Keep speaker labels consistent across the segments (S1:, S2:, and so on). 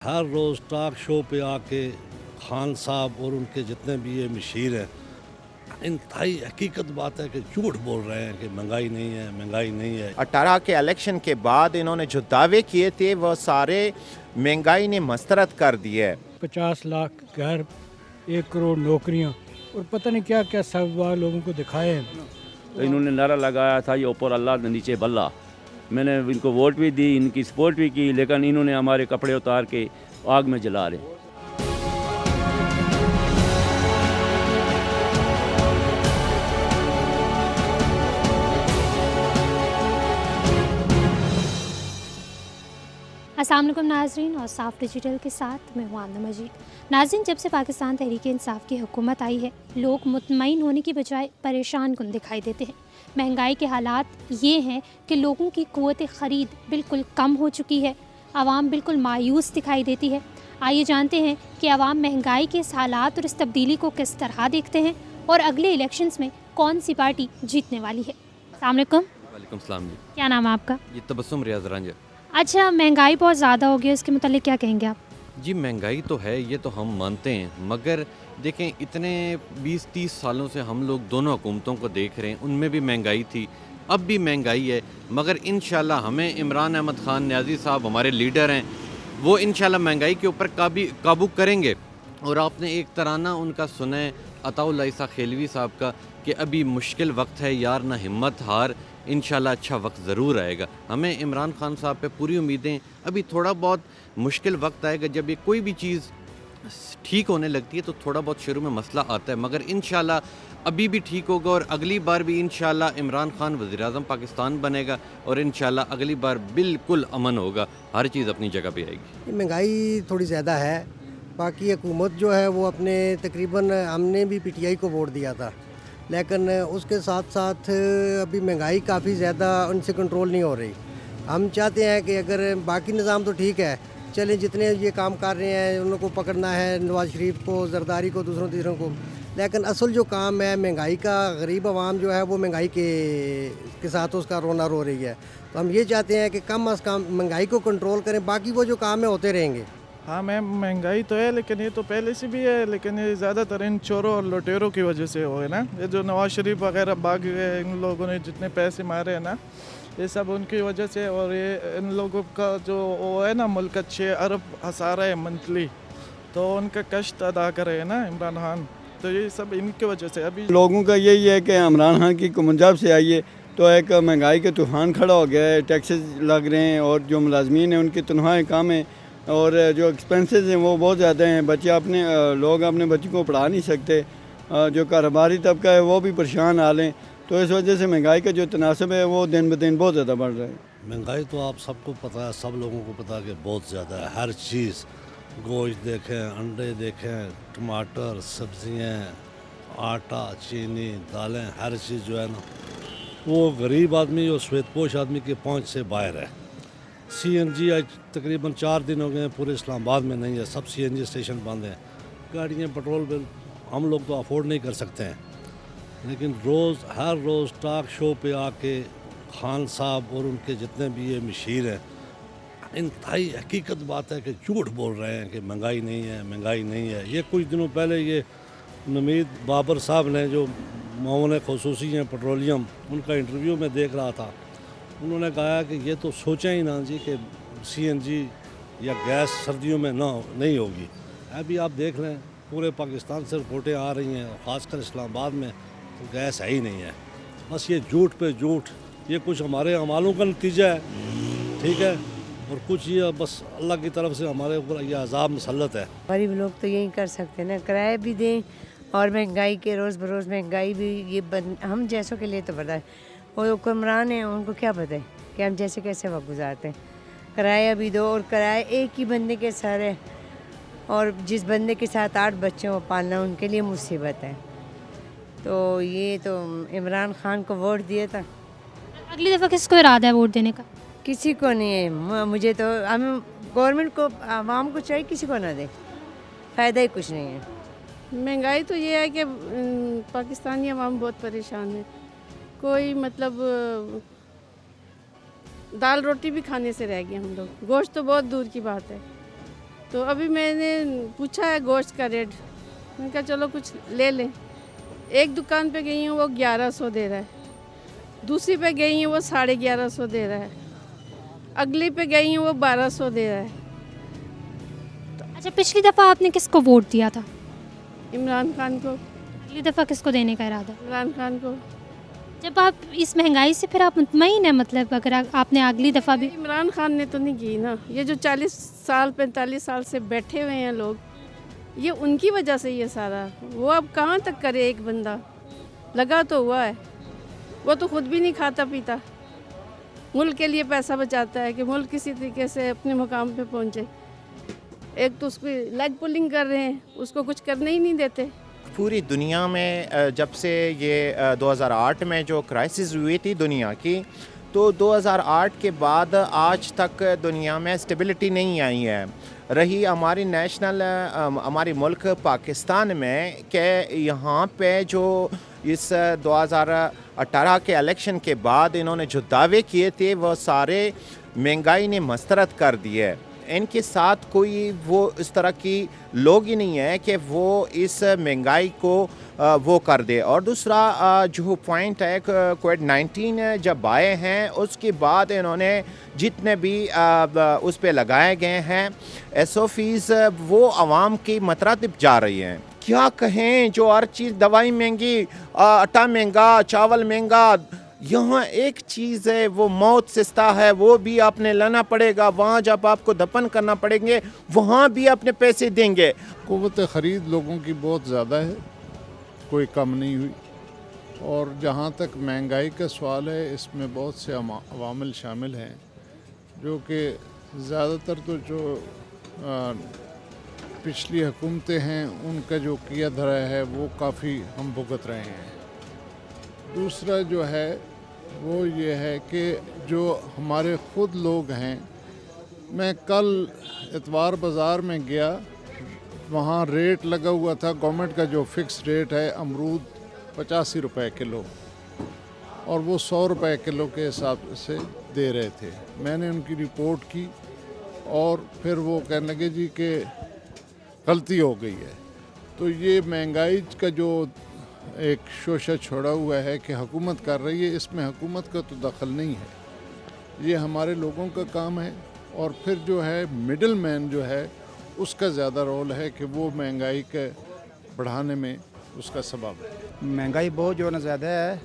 S1: हर रोज़ talk show पे आके खान साहब और उनके जितने भी ये मशीर हैं, इंतहाई हकीकत बात है कि झूठ बोल रहे हैं कि महंगाई नहीं है, महंगाई नहीं है।
S2: 18 के इलेक्शन के बाद इन्होंने जो दावे किए थे वह सारे महंगाई ने मस्तरद कर दिए है।
S3: 50 लाख घर, 1 करोड़ नौकरियां और पता नहीं क्या क्या सब लोगों को दिखाए हैं।
S4: तो इन्होंने नारा लगाया था ये ऊपर अल्लाह ने नीचे बल्ला। मैंने इनको वोट भी दी, इनकी सपोर्ट भी की, लेकिन इन्होंने हमारे कपड़े उतार के आग में जला रहे।
S5: अस्सलाम वालेकुम नाजरीन, और साफ डिजिटल के साथ मैं हूं आमना मजीद। नाजरीन, जब से पाकिस्तान तहरीक इंसाफ की हुकूमत आई है, लोग मुतमईन होने की बजाय परेशान कुन दिखाई देते हैं। महंगाई के हालात ये हैं कि लोगों की क़ुव्वत ख़रीद बिल्कुल कम हो चुकी है। आवाम बिल्कुल मायूस दिखाई देती है। आइए जानते हैं कि आवाम महंगाई के इस हालात और इस तब्दीली को किस तरह देखते हैं और अगले इलेक्शंस में कौन सी पार्टी जीतने वाली है। अस्सलाम वालेकुम।
S6: वालेकुम सलाम जी।
S5: क्या नाम है आपका?
S6: ये तबस्सुम रियाज रंज।
S5: अच्छा, महंगाई बहुत ज़्यादा हो गई है, उसके मुतालिक क्या कहेंगे आप?
S6: जी महंगाई तो है, ये तो हम मानते हैं, मगर देखें इतने 20-30 सालों से हम लोग दोनों हुकूमतों को देख रहे हैं, उनमें भी महंगाई थी, अब भी महंगाई है। मगर इंशाल्लाह हमें इमरान अहमद ख़ान न्याज़ी साहब हमारे लीडर हैं, वो इंशाल्लाह महंगाई के ऊपर काबू करेंगे। और आपने एक तराना उनका सुना है अताउल्लाह ईसा खेलवी साहब का कि अभी मुश्किल वक्त है यार, ना हिम्मत हार, इंशाल्लाह अच्छा वक्त ज़रूर आएगा। हमें इमरान खान साहब पे पूरी उम्मीदें। अभी थोड़ा बहुत मुश्किल वक्त आएगा, जब ये कोई भी चीज़ ठीक होने लगती है तो थोड़ा बहुत शुरू में मसला आता है, मगर इंशाल्लाह अभी भी ठीक होगा और अगली बार भी इंशाल्लाह इमरान खान वज़ीर-ए-आज़म पाकिस्तान बनेगा और इंशाल्लाह अगली बार बिल्कुल अमन होगा, हर चीज़ अपनी जगह पे आएगी।
S7: महंगाई थोड़ी ज़्यादा है, बाकी हुकूमत जो है वो अपने तकरीबन हमने भी पीटीआई को वोट दिया था, लेकिन उसके साथ साथ अभी महंगाई काफ़ी ज़्यादा उनसे कंट्रोल नहीं हो रही। हम चाहते हैं कि अगर बाकी निज़ाम तो ठीक है, चलें जितने ये काम कर रहे हैं उनको पकड़ना है, नवाज शरीफ को, जरदारी को, दूसरों तीसरों को, लेकिन असल जो काम है महंगाई का, गरीब आवाम जो है वो महंगाई के साथ उसका रोना रो रही है। तो हम ये चाहते हैं कि कम अज़ कम महंगाई को कंट्रोल करें, बाकी वो जो काम है होते रहेंगे।
S8: हाँ मैम, महंगाई तो है, लेकिन ये तो पहले से भी है, लेकिन ये ज़्यादातर इन चोरों और लुटेरों की वजह से हो है ना। ये जो नवाज शरीफ वगैरह भाग गए, इन लोगों ने जितने पैसे मारे हैं ना, ये सब उनकी वजह से। और ये इन लोगों का जो वो है ना, मुल्क का 6 अरब हसारा है मंथली, तो उनका कष्ट अदा करे है ना इमरान खान, तो ये सब इनकी वजह से। अभी
S9: लोगों का यही है कि इमरान खान की पंजाब से आई है तो एक महंगाई का तूफ़ान खड़ा हो गया है, टैक्सेस लग रहे हैं और जो मुलाजमीन हैं उनकी तनख्वाहें कम हैं और जो एक्सपेंसेस हैं वो बहुत ज़्यादा हैं। लोग अपने बच्चों को पढ़ा नहीं सकते, जो कारोबारी तबका है वो भी परेशान हाल हैं, तो इस वजह से महंगाई का जो तनासब है वो दिन ब दिन बहुत ज़्यादा बढ़ रहा है।
S1: महंगाई तो आप सबको पता है, सब लोगों को पता है कि बहुत ज़्यादा है। हर चीज़, गोश्त देखें, अंडे देखें, टमाटर, सब्ज़ियाँ, आटा, चीनी, दालें, हर चीज़ जो है ना वो गरीब आदमी और श्वेतपोश आदमी की पहुँच से बाहर है। सीएनजी आज तकरीबन 4 दिन हो गए हैं पूरे इस्लामाबाद में नहीं है, सब सीएनजी स्टेशन बंद हैं। गाड़ियाँ, पेट्रोल बिल हम लोग तो अफोर्ड नहीं कर सकते हैं, लेकिन हर रोज़ टॉक शो पे आके खान साहब और उनके जितने भी ये मशीर हैं, इंतहाई हकीकत बात है कि झूठ बोल रहे हैं कि महंगाई नहीं है, महंगाई नहीं है। ये कुछ दिनों पहले ये नमीद बाबर साहब ने, जो मामून ख़ुसूसी हैं पेट्रोलियम, उनका इंटरव्यू में देख रहा था, उन्होंने कहा कि ये तो सोचें ही ना जी कि सीएनजी या गैस सर्दियों में नहीं होगी। अभी आप देख लें पूरे पाकिस्तान से रिपोर्टें आ रही हैं, ख़ासकर इस्लामाबाद में तो गैस है ही नहीं है। बस ये झूठ पे झूठ, ये कुछ हमारे अमालों का नतीजा है, ठीक है, और कुछ ये बस अल्लाह की तरफ से हमारे ऊपर ये अजाब मुसल्लत है।
S10: गरीब लोग तो यही कर सकते हैं ना, किराया भी दें और महंगाई के रोज़ बरोज़ महंगाई भी ये हम जैसों के लिए तो पता है, और हुक्मरान हैं उनको क्या पता है कि हम जैसे कैसे वक्त गुजारते हैं। किराया भी दो, और किराया एक ही बंदे के सर है, और जिस बंदे के साथ 8 बच्चे हो पालना उनके लिए मुसीबत है। तो ये तो इमरान खान को वोट दिए था।
S5: अगली दफ़ा किसको इरादा है वोट देने का?
S10: किसी को नहीं है, मुझे तो हम गवर्नमेंट को, आवाम को चाहिए किसी को ना दे, फ़ायदा ही कुछ नहीं है।
S11: महंगाई तो ये है कि पाकिस्तानी अवाम बहुत परेशान है, कोई मतलब दाल रोटी भी खाने से रह गए हम लोग, गोश्त तो बहुत दूर की बात है। तो अभी मैंने पूछा है गोश्त का रेट, मैंने कहा चलो कुछ ले लें। एक दुकान पे गई हूँ वो 1100 दे रहा है, दूसरी पे गई हूँ वो 1150 दे रहा है, अगली पे गई हूँ वो 1200 दे रहा है।
S5: अच्छा, पिछली दफ़ा आपने किसको वोट दिया था?
S11: इमरान खान को।
S5: अगली दफ़ा किसको देने का इरादा?
S11: इमरान खान को।
S5: जब आप इस महंगाई से फिर आप मुतमईन हैं, मतलब अगर आपने अगली दफ़ा भी
S11: इमरान खान ने तो नहीं की ना, ये जो 40 साल 45 साल से बैठे हुए हैं लोग, ये उनकी वजह से ये सारा, वो अब कहाँ तक करे एक बंदा, लगा तो हुआ है, वो तो खुद भी नहीं खाता पीता, मुल्क के लिए पैसा बचाता है कि मुल्क किसी तरीके से अपने मुकाम पे पहुँचे। एक तो उसकी लेग पुलिंग कर रहे हैं, उसको कुछ करने ही नहीं देते।
S2: पूरी दुनिया में जब से ये 2008 में जो क्राइसिस हुई थी दुनिया की, तो 2008 के बाद आज तक दुनिया में स्टेबिलिटी नहीं आई है। रही हमारी नेशनल हमारी मुल्क पाकिस्तान में कि यहाँ पे जो इस 2018 के इलेक्शन के बाद इन्होंने जो दावे किए थे वो सारे महंगाई ने मस्तरद कर दिए। इनके साथ कोई वो इस तरह की लोग ही नहीं है कि वो इस महंगाई को वो कर दे। और दूसरा जो पॉइंट है, कोविड-19 जब आए हैं उसके बाद इन्होंने जितने भी उस पे लगाए गए हैं SOPs, वो आवाम की मतरातिब जा रही हैं। क्या कहें, जो हर चीज़, दवाई महंगी, आटा महंगा, चावल महंगा, यहाँ एक चीज़ है वो मौत सस्ता है, वो भी आपने लेना पड़ेगा, वहाँ जब आपको दफन करना पड़ेंगे वहाँ भी अपने पैसे देंगे।
S12: क़ुव्वत ख़रीद लोगों की बहुत ज़्यादा है, कोई कम नहीं हुई। और जहाँ तक महंगाई का सवाल है, इसमें बहुत से अवामिल शामिल हैं, जो कि ज़्यादातर तो जो पिछली हुकूमतें हैं उनका जो किया धरा है वो काफ़ी हम भुगत रहे हैं। दूसरा जो है वो ये है कि जो हमारे ख़ुद लोग हैं, मैं कल इतवार बाज़ार में गया, वहाँ रेट लगा हुआ था गवर्नमेंट का जो फ़िक्स रेट है, अमरूद 85 रुपए किलो, और वो 100 रुपए किलो के हिसाब से दे रहे थे। मैंने उनकी रिपोर्ट की और फिर वो कहने लगे जी कि गलती हो गई है। तो ये महंगाई का जो एक शोशा छोड़ा हुआ है कि हुकूमत कर रही है, इसमें हुकूमत का तो दखल नहीं है, ये हमारे लोगों का काम है। और फिर जो है मिडिल मैन जो है उसका ज़्यादा रोल है कि वो महंगाई के बढ़ाने में उसका सबब है।
S13: महंगाई बहुत जो है ना ज़्यादा है,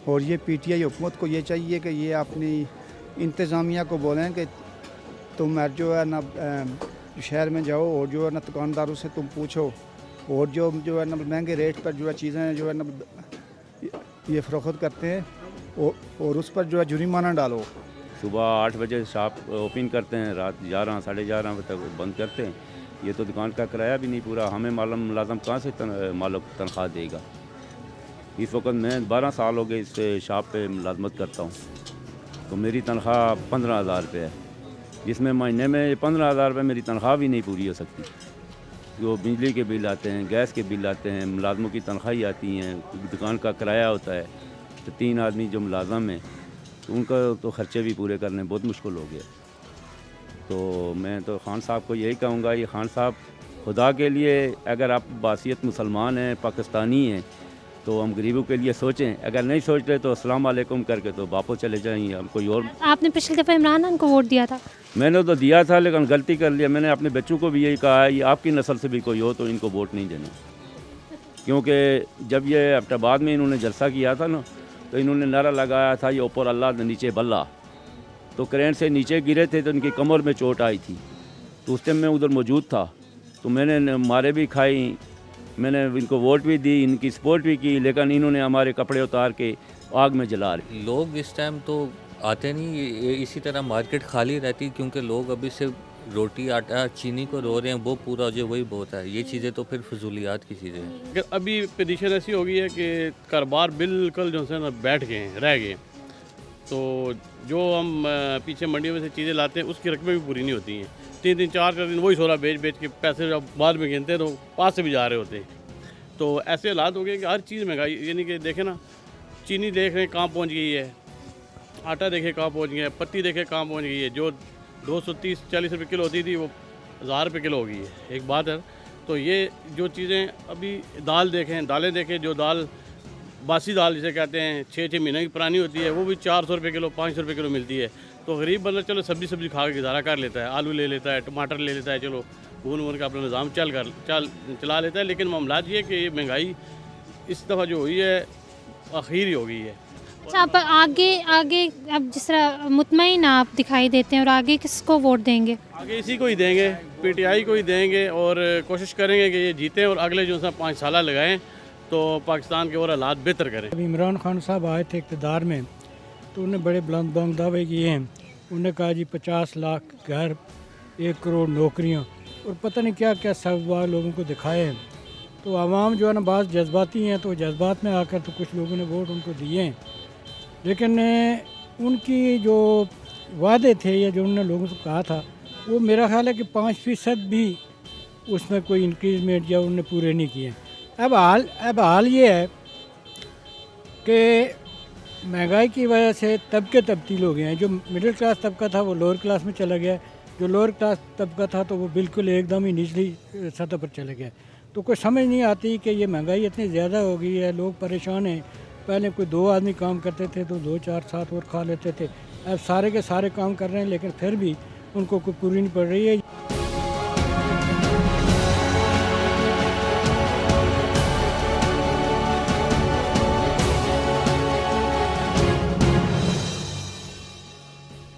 S13: और ये PTI हुकूमत को ये चाहिए कि ये अपनी इंतज़ामिया को बोलें कि तुम जो है ना शहर में जाओ और जो है ना दुकानदारों से तुम पूछो, और जो है ना महंगे रेट पर जो है चीज़ें जो है ना ये फ़रोख्त करते हैं और उस पर जो है जुर्माना डालो।
S4: सुबह 8 बजे शॉप ओपन करते हैं, रात 11 साढ़े 11 बजे तक बंद करते हैं। ये तो दुकान का किराया भी नहीं पूरा, हमें मुलाज़म कहाँ से मालिक तनख्वाह देगा। इस वक्त मैं 12 साल हो गए इस शॉप पे मुलाजमत करता हूँ, तो मेरी तनख्वाह 15,000 रुपये है, जिसमें महीने में 15,000 रुपये मेरी तनख्वाह भी नहीं पूरी हो सकती। जो बिजली के बिल आते हैं, गैस के बिल आते हैं, मुलाजमों की तनख्वाही आती हैं, दुकान का किराया होता है, तो 3 आदमी जो मुलाजम हैं तो उनका तो ख़र्चे भी पूरे करने बहुत मुश्किल हो गया। तो मैं तो खान साहब को यही कहूँगा, ये खान साहब खुदा के लिए अगर आप बासियत मुसलमान हैं, पाकिस्तानी हैं, तो हम गरीबों के लिए सोचें। अगर नहीं सोच रहे तो अस्सलाम वालेकुम करके तो वापस चले जाएंगे। हम कोई और।
S5: आपने पिछली दफ़ा इमरान खान को वोट दिया था?
S4: मैंने तो दिया था, लेकिन गलती कर लिया। मैंने अपने बच्चों को भी यही कहा है, ये आपकी नस्ल से भी कोई हो तो इनको वोट नहीं देना, क्योंकि जब ये एबटाबाद में इन्होंने जलसा किया था ना, तो इन्होंने नारा लगाया था, ये ऊपर अल्लाह नीचे बल्ला। तो क्रेन से नीचे गिरे थे तो इनकी कमर में चोट आई थी, तो उस टाइम मैं उधर मौजूद था, तो मैंने मारे भी खाई, मैंने इनको वोट भी दी, इनकी सपोर्ट भी की, लेकिन इन्होंने हमारे कपड़े उतार के आग में जला रहे।
S14: लोग इस टाइम तो आते नहीं, इसी तरह मार्केट खाली रहती, क्योंकि लोग अभी सिर्फ रोटी आटा चीनी को रो रहे हैं, वो पूरा हो जाए वही बहुत है। ये चीज़ें तो फिर फजूलियात की चीज़ें हैं।
S15: अभी पोजीशन ऐसी हो गई है कि कारोबार बिल्कुल जो है ना बैठ गए हैं, रह गए। तो जो हम पीछे मंडियों में से चीज़ें लाते हैं उसकी रकमें भी पूरी नहीं होती हैं। 3 दिन 4 दिन वही सोना बेच के पैसे जब बाद में गिनते हैं तो पास से भी जा रहे होते हैं। तो ऐसे हालात हो गए कि हर चीज़ महंगाई, यानी कि देखें ना, चीनी देख रहे हैं कहाँ पहुँच गई है, आटा देखे कहाँ पहुँच गया है, पत्ती देखे कहाँ पहुँच गई है। जो 230-40 रुपये किलो होती थी वो 1000 रुपये किलो हो गई है, एक बात है। तो ये जो चीज़ें अभी दालें देखें, जो दाल बासी दाल जिसे कहते हैं 6-6 महीने की पुरानी होती है, वो भी 400 रुपये किलो 500 रुपये किलो मिलती है। तो गरीब बंदा चलो सब्ज़ी खा के गुजारा कर लेता है, आलू ले लेता है, टमाटर ले लेता है, चलो भून का अपना निज़ाम चला लेता है। लेकिन मामलात ये कि ये महंगाई इस दफ़ा जो हुई है आखिर ही हो गई है।
S5: अच्छा, आप आगे अब जिस तरह मुतमईन आप दिखाई देते हैं, और आगे किसको वोट देंगे?
S15: आगे इसी को ही देंगे, PTI को ही देंगे, और कोशिश करेंगे कि ये जीतें और अगले जो 5 साल लगाएं तो पाकिस्तान के और हालात बेहतर करें।
S3: अभी इमरान खान साहब आए थे इक़्तिदार में, तो उन्होंने बड़े बुलंद दावे किए हैं। उन्होंने कहा जी 50 लाख घर, 1 करोड़ नौकरियाँ, और पता नहीं क्या क्या सब लोगों को दिखाए हैं। तो आवाम जो है ना बात जज्बाती हैं, तो जज्बात में आकर तो कुछ लोगों ने वोट उनको दिए हैं। लेकिन उनकी जो वादे थे या जो उन्होंने लोगों से कहा था, वो मेरा ख्याल है कि 5% भी उसमें कोई इंक्रीजमेंट या उन्होंने पूरे नहीं किए। अब हाल ये है कि महंगाई की वजह से तबके तब्दील हो गए हैं। जो मिडिल क्लास तबका था वो लोअर क्लास में चला गया, जो लोअर क्लास तबका था तो वो बिल्कुल एकदम ही निचली सतह पर चले गया। तो कोई समझ नहीं आती कि ये महंगाई इतनी ज़्यादा हो गई है, लोग परेशान हैं। पहले कोई 2 आदमी काम करते थे तो 2 4 7 और खा लेते थे, अब सारे के सारे काम कर रहे हैं, लेकिन फिर भी उनको कोई पूरी नहीं पड़ रही है।